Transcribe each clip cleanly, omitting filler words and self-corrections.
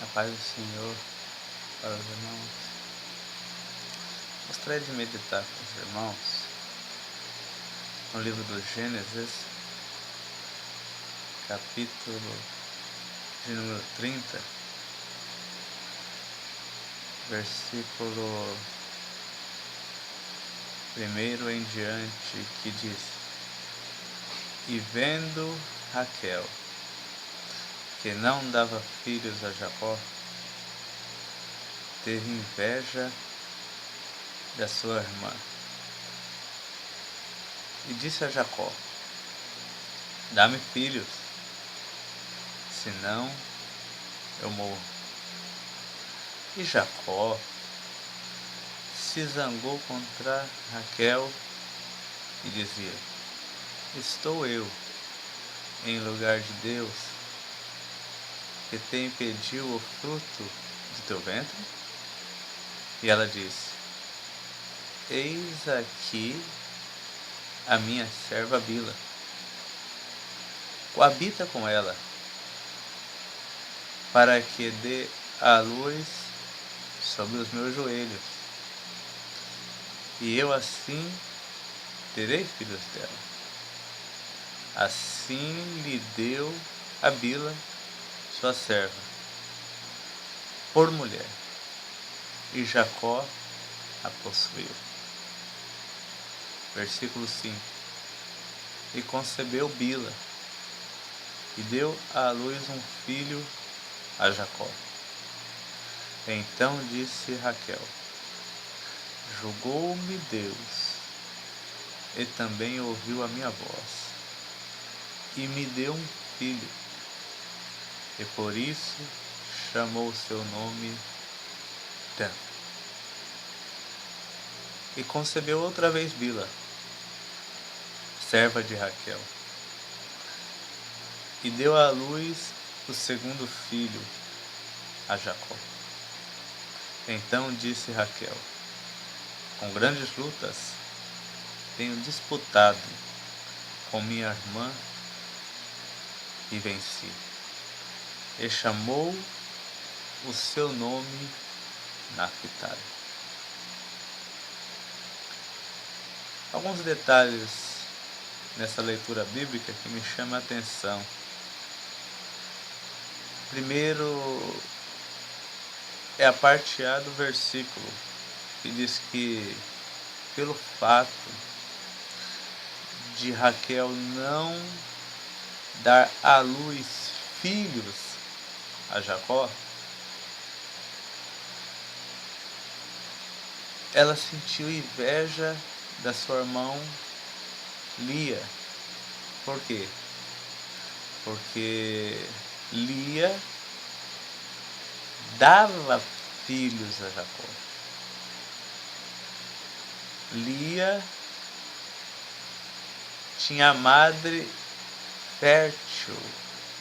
A paz do Senhor para os irmãos. Gostaria de meditar com os irmãos no livro do Gênesis, capítulo de número 30, versículo 1 em diante, que diz: E vendo Raquel que não dava filhos a Jacó, teve inveja da sua irmã. E disse a Jacó: Dá-me filhos, senão eu morro. E Jacó se zangou contra Raquel e dizia: Estou eu em lugar de Deus, que te impediu o fruto de teu ventre? E ela disse: Eis aqui a minha serva Bila, coabita com ela, para que dê a luz sobre os meus joelhos, e eu assim terei filhos dela. Assim lhe deu a Bila, sua serva, por mulher, e Jacó a possuiu. Versículo 5: E concebeu Bila, e deu à luz um filho a Jacó. Então disse Raquel: Julgou-me Deus, e também ouviu a minha voz, e me deu um filho, e por isso chamou seu nome Dan. E concebeu outra vez Bila, serva de Raquel, e deu à luz o segundo filho a Jacó. Então disse Raquel: Com grandes lutas tenho disputado com minha irmã e venci. E chamou o seu nome Naphtali. Alguns detalhes nessa leitura bíblica que me chamam a atenção. Primeiro é a parte A do versículo, que diz que pelo fato de Raquel não dar à luz filhos a Jacó, ela sentiu inveja da sua irmã Lia. Por quê? Porque Lia dava filhos a Jacó. Lia tinha a madre fértil,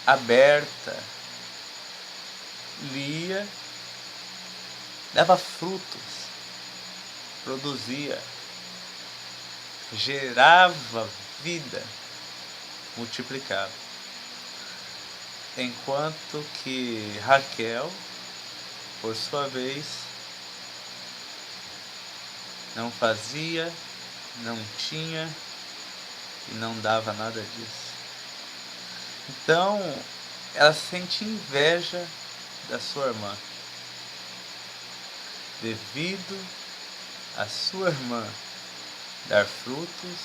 aberta. Lia dava frutos, produzia, gerava vida, multiplicava. Enquanto que Raquel, por sua vez, não fazia, não tinha e não dava nada disso. Então, ela sente inveja da sua irmã, devido a sua irmã dar frutos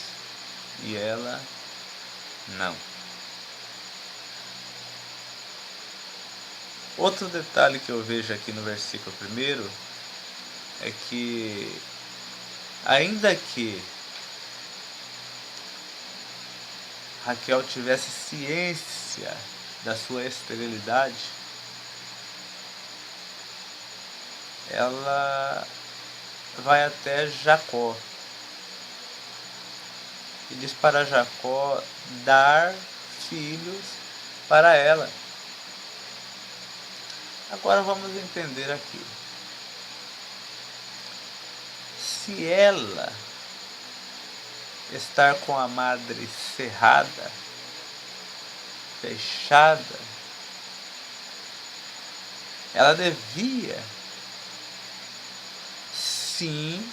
e ela não. Outro detalhe que eu vejo aqui no versículo 1 é que, ainda que Raquel tivesse ciência da sua esterilidade, ela vai até Jacó e diz para Jacó dar filhos para ela. Agora vamos entender aqui. Se ela estar com a madre cerrada, fechada, ela devia, sim,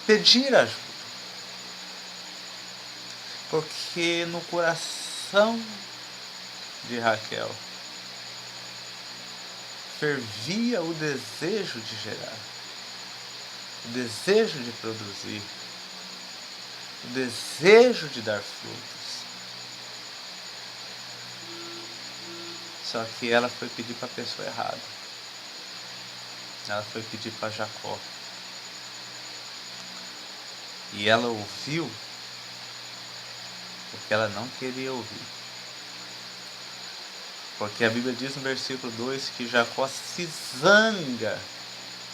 pedir ajuda. Porque no coração de Raquel fervia o desejo de gerar, o desejo de produzir, o desejo de dar frutos. Só que ela foi pedir para a pessoa errada. Ela foi pedir para Jacó. E ela ouviu porque ela não queria ouvir. Porque a Bíblia diz no versículo 2 que Jacó se zanga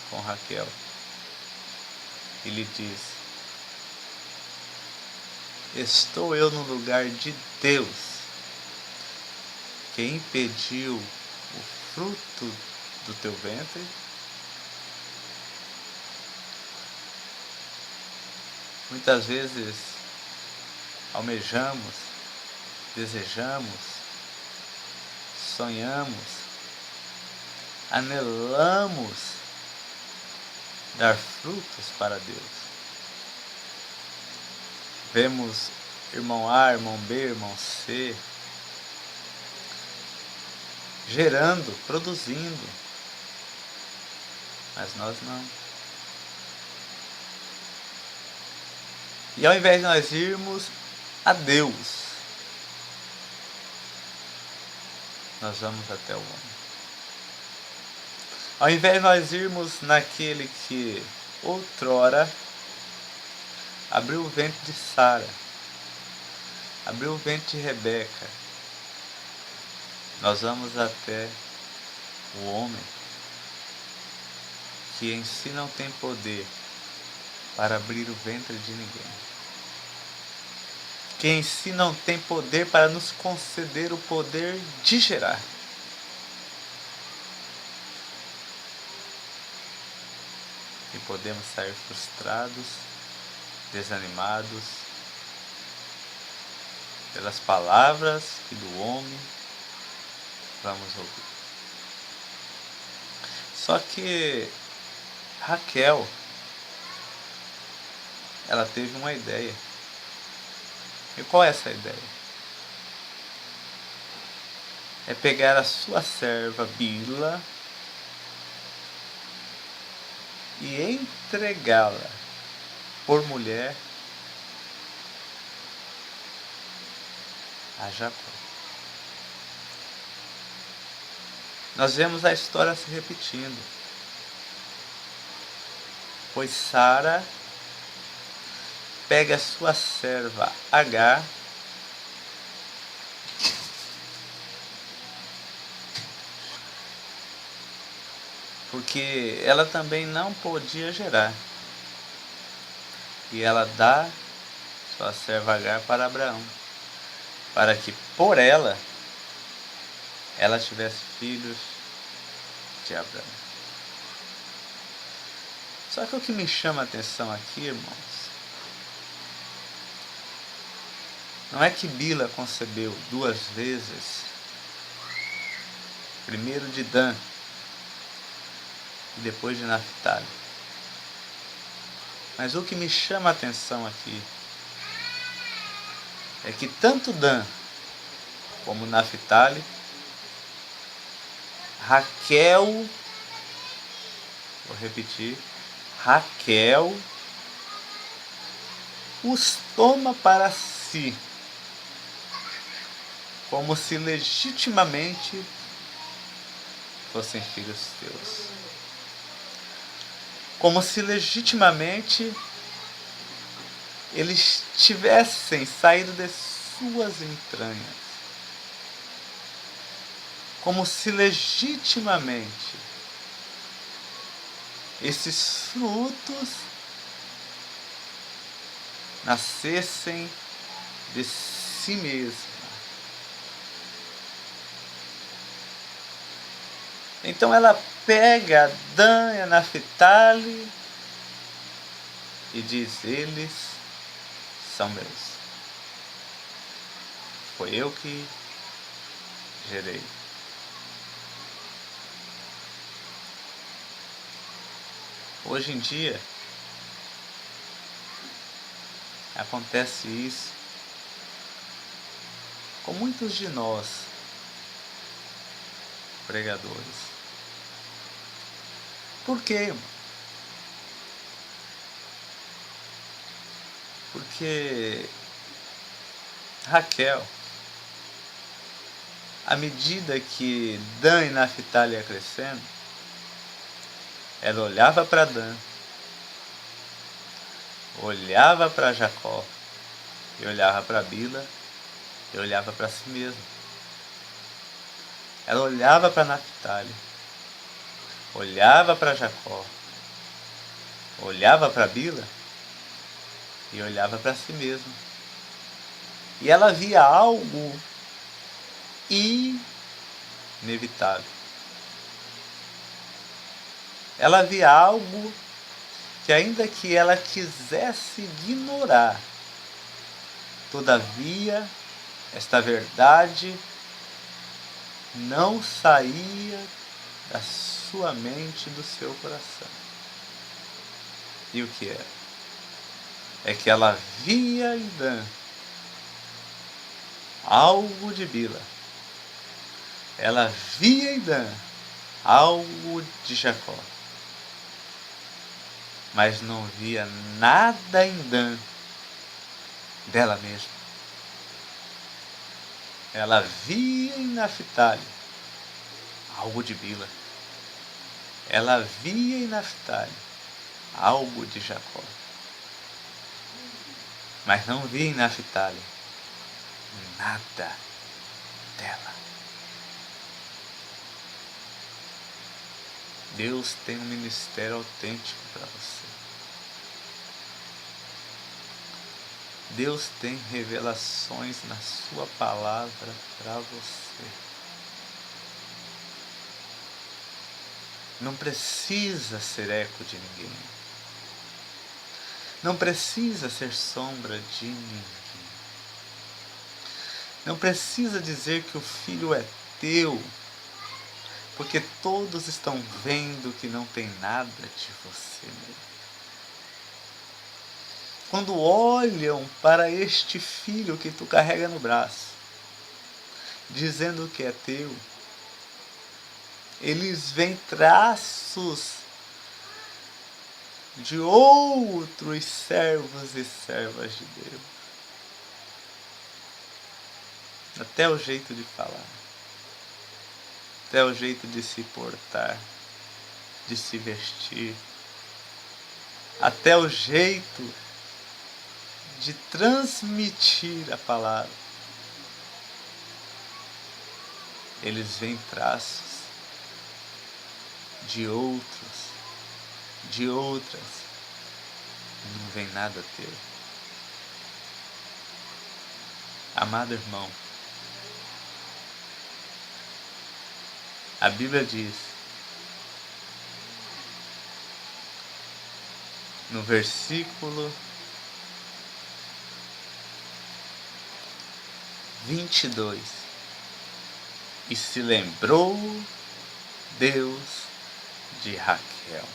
com Raquel. E lhe diz: estou eu no lugar de Deus, que impediu o fruto do teu ventre? Muitas vezes almejamos, desejamos, sonhamos, anelamos dar frutos para Deus. Vemos irmão A, irmão B, irmão C gerando, produzindo, mas nós não. E ao invés de nós irmos a Deus, nós vamos até o homem. Ao invés de nós irmos naquele que outrora abriu o ventre de Sara, abriu o ventre de Rebeca, nós vamos até o homem, que em si não tem poder para abrir o ventre de ninguém, que em si não tem poder para nos conceder o poder de gerar. E podemos sair frustrados, desanimados pelas palavras que do homem vamos ouvir. Só que Raquel, ela teve uma ideia. E qual é essa ideia? É pegar a sua serva Bila e entregá-la por mulher a Jacó. Nós vemos a história se repetindo, pois Sara pega a sua serva Agar porque ela também não podia gerar, e ela dá sua serva Agar para Abraão, para que por ela tivesse filhos de Abraão. Só que o que me chama a atenção aqui, irmãos, não é que Bila concebeu duas vezes, primeiro de Dan e depois de Naphtali. Mas o que me chama a atenção aqui é que tanto Dan como Naphtali, Raquel, vou repetir, Raquel os toma para si, como se legitimamente fossem filhos teus. Como se legitimamente eles tivessem saído de suas entranhas. Como se legitimamente esses frutos nascessem de si mesma. Então ela pega Dan e Naphtali e diz: eles são meus. Foi eu que gerei. Hoje em dia, acontece isso com muitos de nós, pregadores. Por quê? Porque Raquel, à medida que Dan e Naphtali ia crescendo, ela olhava para Dan, olhava para Jacó, e olhava para Bila, e olhava para si mesma. Ela olhava para Naphtali, olhava para Jacó, olhava para Bila e olhava para si mesma. E ela via algo inevitável. Ela via algo que, ainda que ela quisesse ignorar, todavia, esta verdade não saía da sua mente e do seu coração. E o que era? É que ela via em Dan algo de Bila. Ela via em Dan algo de Jacó. Mas não via nada em Dan dela mesma. Ela via em Naphtali algo de Bila. Ela via em Naphtali algo de Jacó. Mas não via em Naphtali nada dela. Deus tem um ministério autêntico para você. Deus tem revelações na sua palavra para você. Não precisa ser eco de ninguém. Não precisa ser sombra de ninguém. Não precisa dizer que o filho é teu, porque todos estão vendo que não tem nada de você mesmo. Quando olham para este filho que tu carrega no braço, dizendo que é teu, eles veem traços de outros servos e servas de Deus. Até o jeito de falar, até o jeito de se portar, de se vestir, até o jeito de transmitir a palavra. Eles veem traços de outros, de outras, não vem nada teu. Amado irmão, a Bíblia diz, no versículo 22, e se lembrou Deus de Raquel.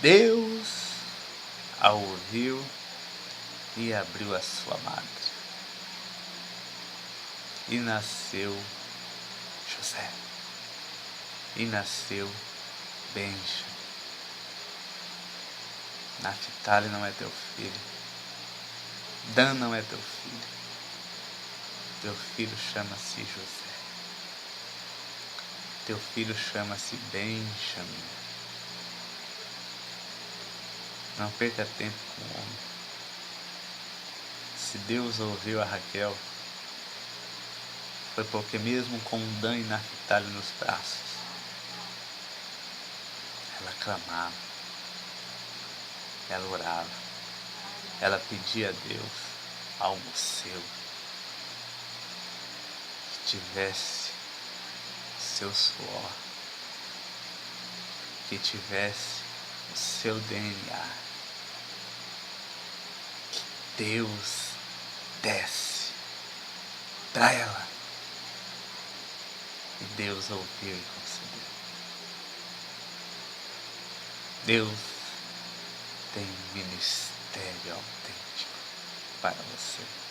Deus a ouviu e abriu a sua madre. E nasceu José. E nasceu Benja. Naphtali não é teu filho. Dan não é teu filho. Teu filho chama-se José. Teu filho chama-se Benjamim. Não perca tempo com o homem. Se Deus ouviu a Raquel, foi porque mesmo com Dan e Naphtali nos braços, ela clamava, ela orava, ela pedia a Deus algo seu, que tivesse seu suor, que tivesse o seu DNA, que Deus desce para ela. E Deus ouviu e concedeu. Deus tem ministério autêntico para você.